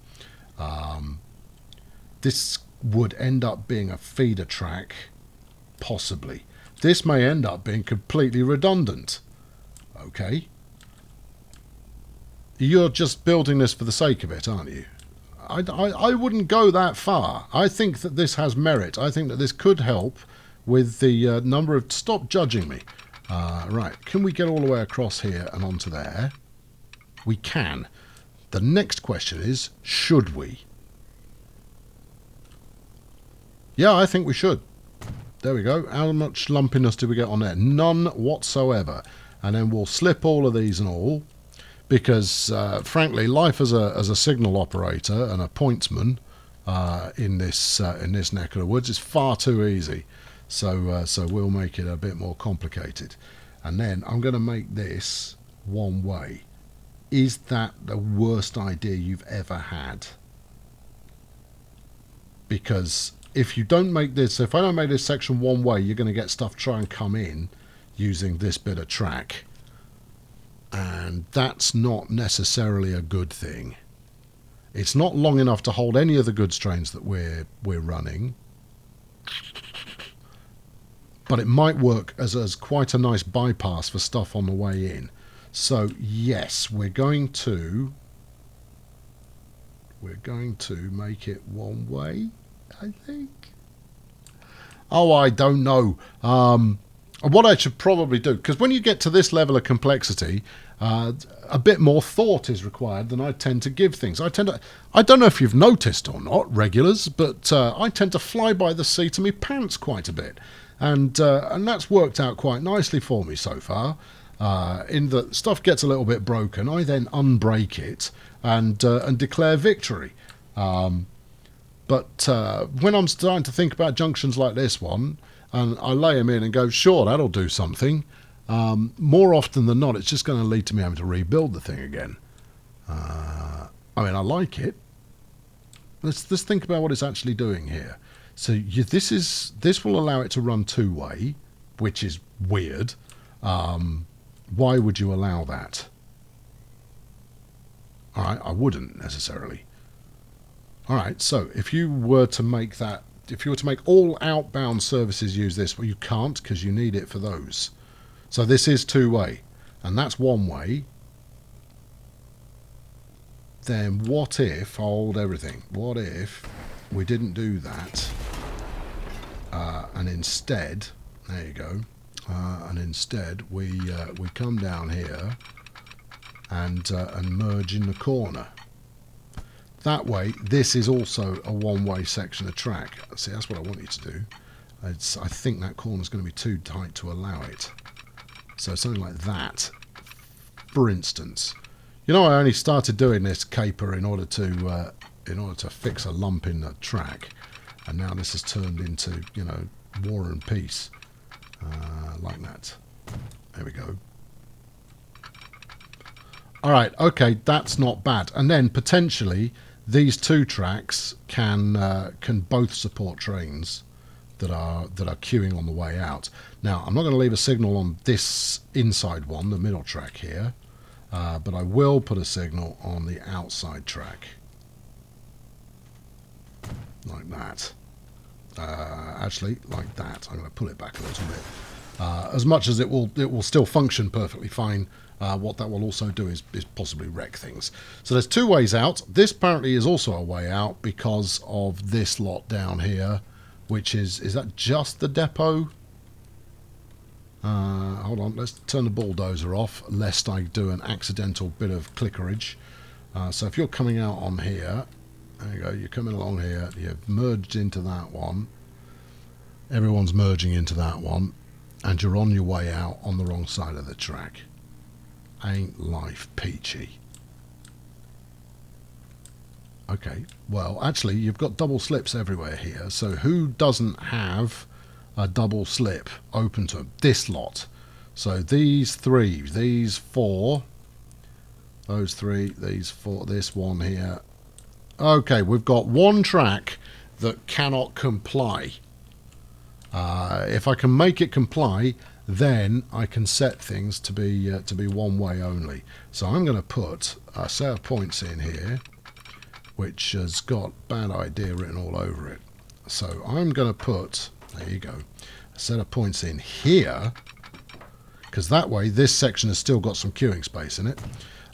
This would end up being a feeder track. Possibly. This may end up being completely redundant. Okay. You're just building this for the sake of it, aren't you? I wouldn't go that far. I think that this has merit. I think that this could help with the number of... Stop judging me. Right, can we get all the way across here and onto there? We can. The next question is, should we? Yeah, I think we should. There we go. How much lumpiness do we get on there? None whatsoever. And then we'll slip all of these and all. Because, frankly, life as a signal operator and a pointsman in this neck of the woods is far too easy. So we'll make it a bit more complicated. And then I'm going to make this one way. Is that the worst idea you've ever had? Because if you don't make this, if I don't make this section one way, you're going to get stuff try and come in using this bit of track. And that's not necessarily a good thing. It's not long enough to hold any of the goods trains that we're running. But it might work as quite a nice bypass for stuff on the way in. So yes, we're going to make it one way, I think. Oh, I don't know. What I should probably do, because when you get to this level of complexity, a bit more thought is required than I tend to give things. I don't know if you've noticed or not, regulars, but I tend to fly by the seat of my pants quite a bit. And that's worked out quite nicely for me so far. In that stuff gets a little bit broken, I then unbreak it and declare victory. But when I'm starting to think about junctions like this one, and I lay them in and go, sure, that'll do something, more often than not, it's just going to lead to me having to rebuild the thing again. I mean, I like it. Let's think about what it's actually doing here. So this will allow it to run two-way, which is weird. Why would you allow that? All right, I wouldn't necessarily. All right, so if you were to make that, if you were to make all outbound services use this, well, you can't because you need it for those. So this is two-way, and that's one way. Then what if, hold everything, what if we didn't do that, and instead, there you go, and instead we come down here and merge in the corner. That way, this is also a one-way section of track. See, that's what I want you to do. I think that corner's going to be too tight to allow it. So something like that, for instance. You know, I only started doing this caper in order to fix a lump in the track, and now this has turned into, you know, War and Peace. Like that. There we go. Alright, okay, that's not bad. And then potentially these two tracks can both support trains that are queuing on the way out. Now, I'm not going to leave a signal on this inside one, the middle track here, but I will put a signal on the outside track. Like that. Actually, like that. I'm going to pull it back a little bit. As much as it will still function perfectly fine, what that will also do is possibly wreck things. So there's two ways out. This apparently is also a way out because of this lot down here, which is that just the depot? Hold on, let's turn the bulldozer off, lest I do an accidental bit of clickerage. So if you're coming out on here, there you go, you're coming along here, you've merged into that one, everyone's merging into that one, and you're on your way out on the wrong side of the track. Ain't life peachy? Okay, well, actually, you've got double slips everywhere here, so who doesn't have a double slip open to them? This lot. So these three, these four, those three, these four, this one here. Okay, we've got one track that cannot comply. If I can make it comply, then I can set things to be one way only. So I'm going to put a set of points in here, which has got bad idea written all over it. So I'm going to put, there you go, a set of points in here, because that way this section has still got some queuing space in it.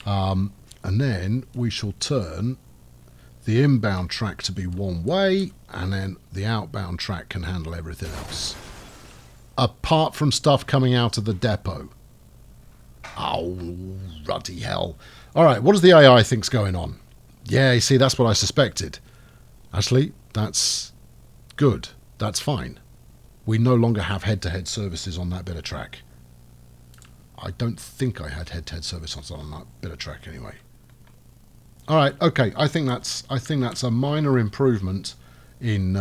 And then we shall turn the inbound track to be one way, and then the outbound track can handle everything else. Apart from stuff coming out of the depot. Oh, ruddy hell. Alright, what does the AI think's going on? Yeah, you see, that's what I suspected. Actually, that's good. That's fine. We no longer have head-to-head services on that bit of track. I don't think I had head-to-head service on that bit of track anyway. All right, okay. I think that's a minor improvement in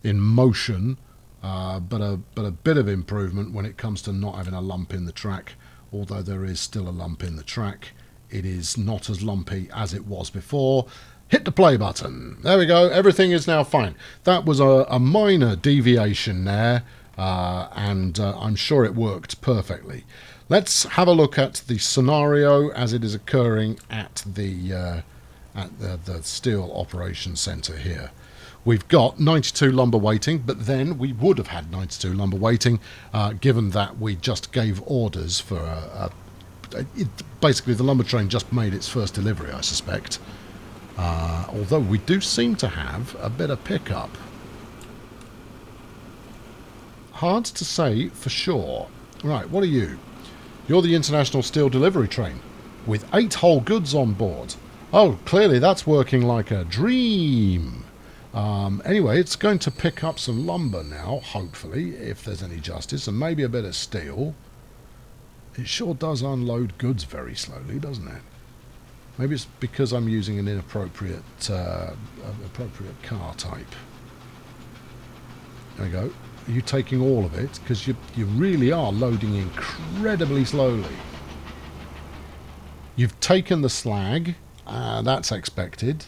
motion, but a bit of improvement when it comes to not having a lump in the track. Although there is still a lump in the track, it is not as lumpy as it was before. Hit the play button. There we go. Everything is now fine. That was a minor deviation there, and I'm sure it worked perfectly. Let's have a look at the scenario as it is occurring at the steel operations centre here. We've got 92 lumber waiting, but then we would have had 92 lumber waiting, given that we just gave orders for basically the lumber train just made its first delivery, I suspect. Although we do seem to have a bit of pickup. Hard to say for sure. Right, what are you? You're the International Steel Delivery Train, with 8 whole goods on board. Oh, clearly that's working like a dream. Anyway, it's going to pick up some lumber now, hopefully, if there's any justice, and maybe a bit of steel. It sure does unload goods very slowly, doesn't it? Maybe it's because I'm using an inappropriate appropriate car type. There we go. Are you taking all of it? Because you really are loading incredibly slowly. You've taken the slag. That's expected.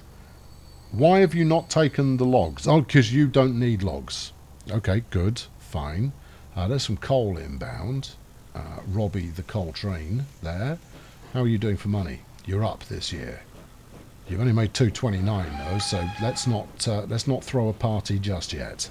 Why have you not taken the logs? Oh, because you don't need logs. Okay, good. Fine. There's some coal inbound. Robbie the coal train there. How are you doing for money? You're up this year. You've only made 229 though, so let's not throw a party just yet.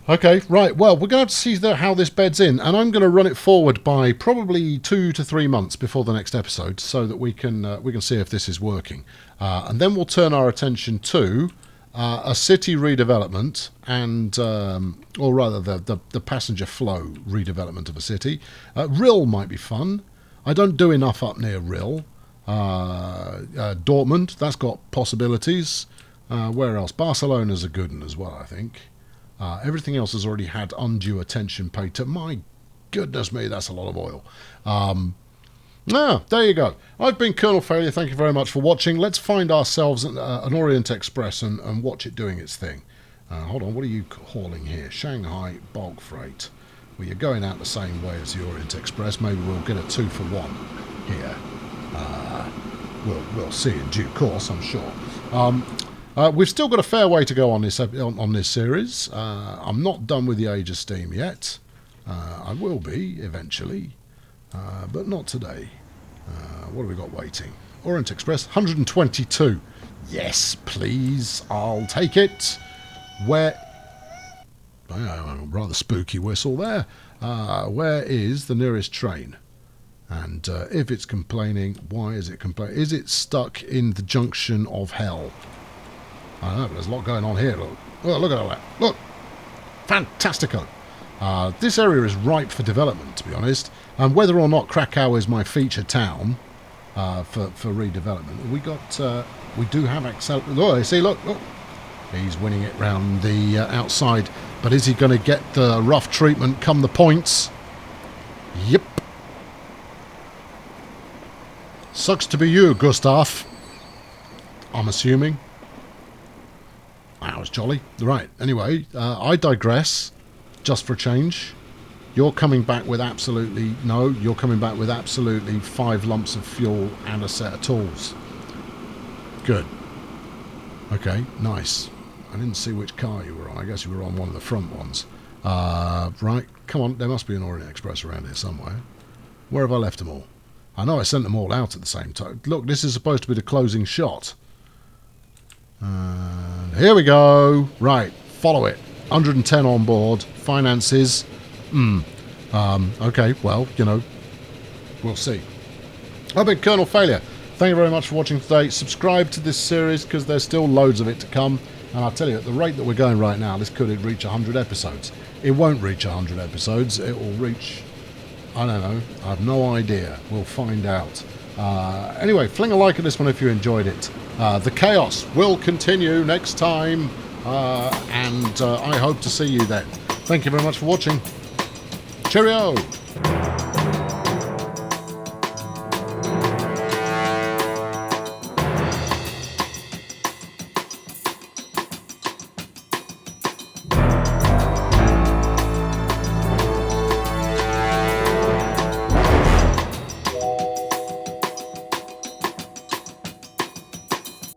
Okay, right. Well, we're going to have to see how this beds in, and I'm going to run it forward by probably 2 to 3 months before the next episode, so that we can see if this is working, and then we'll turn our attention to a city redevelopment, and or rather the passenger flow redevelopment of a city. Rill might be fun. I don't do enough up near Rill. Dortmund, that's got possibilities. Where else? Barcelona's a good one as well, I think. Everything else has already had undue attention paid to. My goodness me, that's a lot of oil. There you go. I've been Colonel Failure. Thank you very much for watching. Let's find ourselves an Orient Express and watch it doing its thing. Hold on, what are you hauling here? Shanghai bulk freight. Well, you're going out the same way as the Orient Express. Maybe we'll get a 2-for-1 here. We'll see in due course, I'm sure. We've still got a fair way to go on this series. I'm not done with the Age of Steam yet. I will be eventually, but not today. What have we got waiting? Orient Express, 122. Yes, please, I'll take it. Where... rather spooky whistle there. Where is the nearest train? And if it's complaining, why is it complaining? Is it stuck in the junction of hell? I don't know, but there's a lot going on here. Look, oh, look at all that. Look, fantastico. This area is ripe for development, to be honest. And whether or not Krakow is my feature town for redevelopment, we do have oh, see, look, he's winning it round the outside. But is he going to get the rough treatment come the points? Yep. Sucks to be you, Gustav. I'm assuming. That was jolly. Right, anyway, I digress. Just for a change. You're coming back with absolutely... No, you're coming back with absolutely 5 lumps of fuel and a set of tools. Good. Okay, nice. I didn't see which car you were on. I guess you were on one of the front ones. Right, come on. There must be an Orient Express around here somewhere. Where have I left them all? I know I sent them all out at the same time. Look, this is supposed to be the closing shot. And here we go. Right, follow it. 110 on board. Finances. Okay, well, you know, we'll see. I've been Colonel Failure. Thank you very much for watching today. Subscribe to this series because there's still loads of it to come. And I'll tell you, at the rate that we're going right now, this could reach 100 episodes. It won't reach 100 episodes. It will reach, I don't know. I have no idea. We'll find out. Anyway, fling a like at this one if you enjoyed it. The chaos will continue next time. And I hope to see you then. Thank you very much for watching. Cheerio!